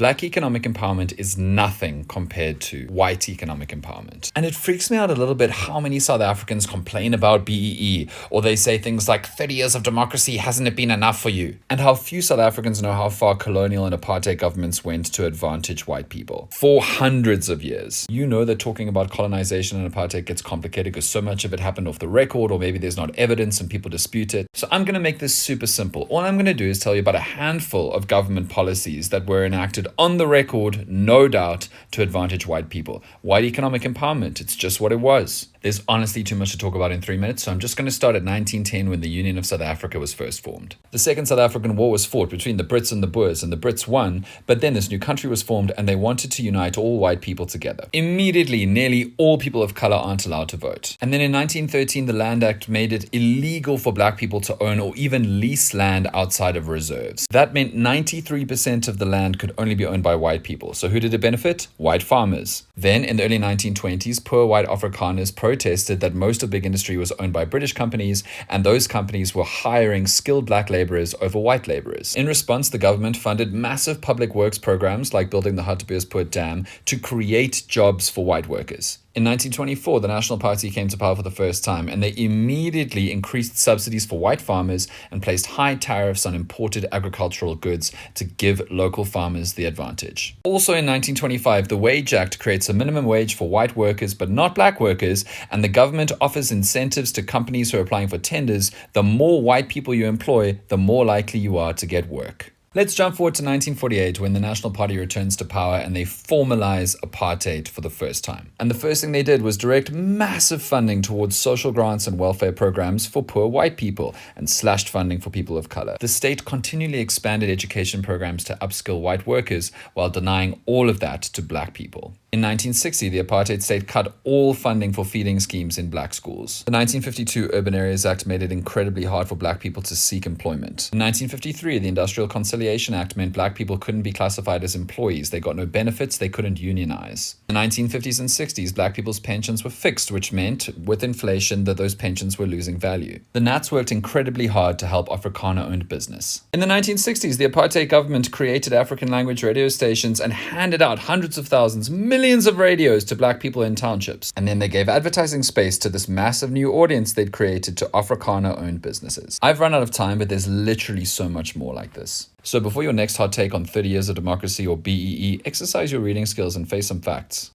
Black economic empowerment is nothing compared to white economic empowerment. And it freaks me out a little bit how many South Africans complain about BEE, or they say things like 30 years of democracy, hasn't it been enough for you? And how few South Africans know how far colonial and apartheid governments went to advantage white people. For hundreds of years. You know that talking about colonization and apartheid gets complicated because so much of it happened off the record, or maybe there's not evidence and people dispute it. So I'm going to make this super simple. All I'm going to do is tell you about a handful of government policies that were enacted on the record, no doubt, to advantage white people. White economic empowerment, it's just what it was. There's honestly too much to talk about in 3 minutes, so I'm just going to start at 1910 when the Union of South Africa was first formed. The Second South African War was fought between the Brits and the Boers, and the Brits won, but then this new country was formed and they wanted to unite all white people together. Immediately, nearly all people of color aren't allowed to vote. And then in 1913, the Land Act made it illegal for black people to own or even lease land outside of reserves. That meant 93% of the land could only be owned by white people. So who did it benefit? White farmers. Then in the early 1920s, poor white Afrikaners protested that most of big industry was owned by British companies, and those companies were hiring skilled black laborers over white laborers. In response, the government funded massive public works programs like building the Hartbeespoort Dam to create jobs for white workers. In 1924, the National Party came to power for the first time, and they immediately increased subsidies for white farmers and placed high tariffs on imported agricultural goods to give local farmers the advantage. Also in 1925, the Wage Act creates a minimum wage for white workers but not black workers, and the government offers incentives to companies who are applying for tenders. The more white people you employ, the more likely you are to get work. Let's jump forward to 1948 when the National Party returns to power and they formalize apartheid for the first time. And the first thing they did was direct massive funding towards social grants and welfare programs for poor white people and slashed funding for people of color. The state continually expanded education programs to upskill white workers while denying all of that to black people. In 1960, the apartheid state cut all funding for feeding schemes in black schools. The 1952 Urban Areas Act made it incredibly hard for black people to seek employment. In 1953, the Industrial Conciliation Act meant black people couldn't be classified as employees. They got no benefits, they couldn't unionize. In the 1950s and 60s, black people's pensions were fixed, which meant, with inflation, that those pensions were losing value. The Nats worked incredibly hard to help Afrikaner-owned business. In the 1960s, the apartheid government created African language radio stations and handed out hundreds of thousands, millions of radios to black people in townships. And then they gave advertising space to this massive new audience they'd created to Afrikaner-owned businesses. I've run out of time, but there's literally so much more like this. So before your next hot take on 30 years of democracy or BEE, exercise your reading skills and face some facts.